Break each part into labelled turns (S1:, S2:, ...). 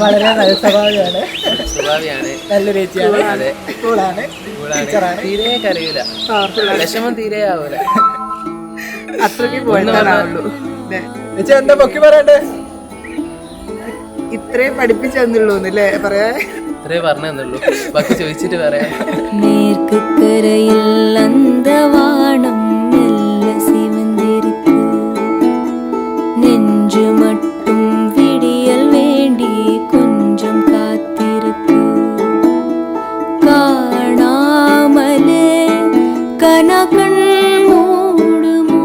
S1: വളരെ നല്ല സ്വഭാവിയാണ്, നല്ലൊരു ചേച്ചിയാണ്, കൂളാണ്,
S2: തീരെ കരയൂല, വിഷമം തീരെ ആവൂല.
S3: അത്രയ്ക്ക് പോയിട്ടുള്ളൂ.
S1: ചേച്ചി എന്താ പൊക്കി പറയണ്ടേ?
S3: ഇത്രയും പഠിപ്പിച്ചെന്നുള്ളൂ അല്ലേ പറയാ?
S2: ഇത്രേ പറഞ്ഞെന്നുള്ളൂ, ബാക്കി ചോദിച്ചിട്ട് പറയാം.
S4: നേർക്കരയിൽ അന്തവാണം മെല്ലെ സിവந்திരിക്കൂ, നെഞ്ചു മട്ടും വിടിയൽ വേണ്ടി കൊഞ്ചം കാത്തിരിക്കൂ, കാണാമലേ കനകൺ മൂടുമോ.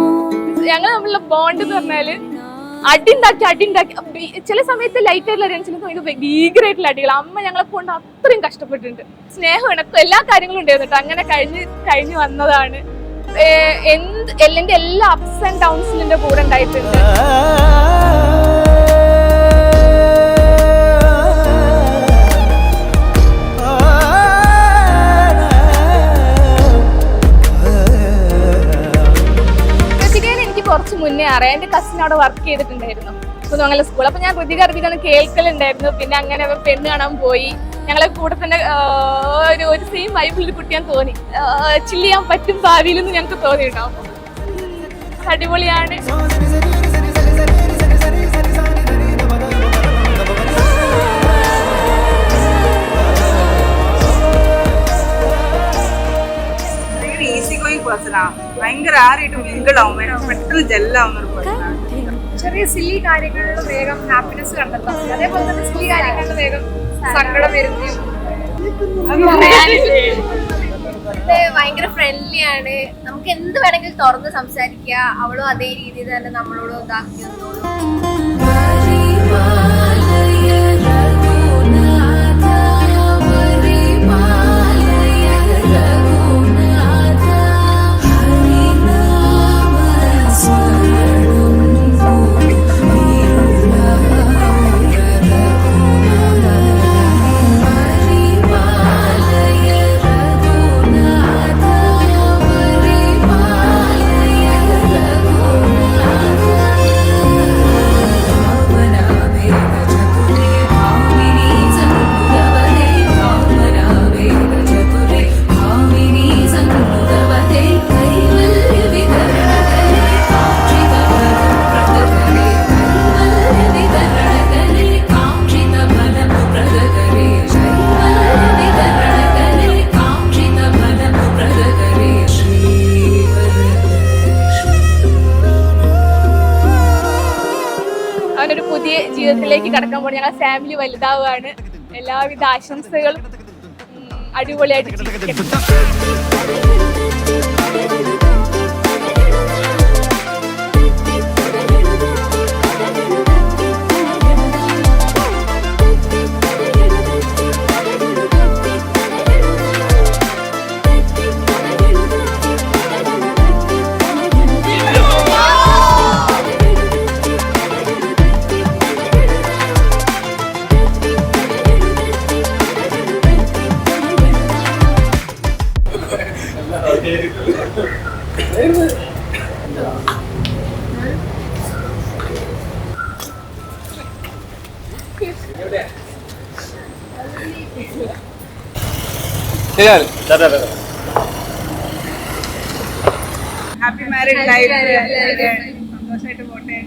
S5: ഞങ്ങൾ തമ്മിലുള്ള ബോണ്ട് എന്ന് പറഞ്ഞാല് അടിണ്ടാക്കി ചില സമയത്ത് ലൈറ്റ് ആയിട്ടുള്ള ടെൻഷനൊക്കെ ഭീകരമായിട്ടുള്ള അടികൾ. അമ്മ ഞങ്ങളെ കൊണ്ട് അത്രയും കഷ്ടപ്പെട്ടിട്ടുണ്ട്. സ്നേഹം ഇണക്കും എല്ലാ കാര്യങ്ങളും ഉണ്ടായിരുന്നു കേട്ടോ. അങ്ങനെ കഴിഞ്ഞു വന്നതാണ്. എന്റെ എല്ലാ അപ്സ് ആൻഡ് ഡൗൺസിലും എന്റെ കൂടെ ഉണ്ടായിട്ടുണ്ട്. കുറച്ച് മുന്നേ അറിയാം. എന്റെ കസിൻ അവിടെ വർക്ക് ചെയ്തിട്ടുണ്ടായിരുന്നു കുന്നമംഗലം സ്കൂൾ. അപ്പൊ ഞാൻ ഋതികാണ് കേൾക്കലുണ്ടായിരുന്നു. പിന്നെ അങ്ങനെ പെണ്ണ് കാണാൻ പോയി. ഞങ്ങളെ കൂടെ തന്നെ ഒരു സെയിം വൈബിലൊരു കുട്ടിയാൻ തോന്നി. ചില്ല് ചെയ്യാൻ പറ്റും ഭാവിയിലെന്ന് ഞങ്ങൾക്ക് തോന്നിയിട്ടുണ്ടാവും. അടിപൊളിയാണ്.
S3: ഭയങ്കര ആരായിട്ട് മിങ്കിളാവും, പെട്ടെന്ന് ജെല്ലാവുന്ന ഒരു പേഴ്സണാണ്.
S5: ചെറിയ സില്ലി കാര്യങ്ങളിൽ വേഗം ഹാപ്പിനെസ് കണ്ടെത്താം. അതേപോലെ തന്നെ സില്ലി കാര്യങ്ങളിൽ വേഗം സങ്കടം വരുന്നതും.
S6: ഭയങ്കര ഫ്രണ്ട്ലി ആണ്. നമുക്ക് എന്ത് വേണമെങ്കിലും തുറന്ന് സംസാരിക്കുക. അവളും അതേ രീതിയിൽ തന്നെ നമ്മളോട് ഇതാക്കി തന്നോളൂ.
S5: അവനൊരു പുതിയ ജീവിതത്തിലേക്ക് കടക്കുമ്പോൾ ഞങ്ങൾ ഫാമിലി വലുതാവുകയാണ്. എല്ലാവിധ ആശംസകളും. അടിപൊളിയായിട്ട് ജീവിക്കണം.
S3: ഹാപ്പി മാരീഡ് ലൈഫ്, സന്തോഷമായിട്ട് പോട്ടെ.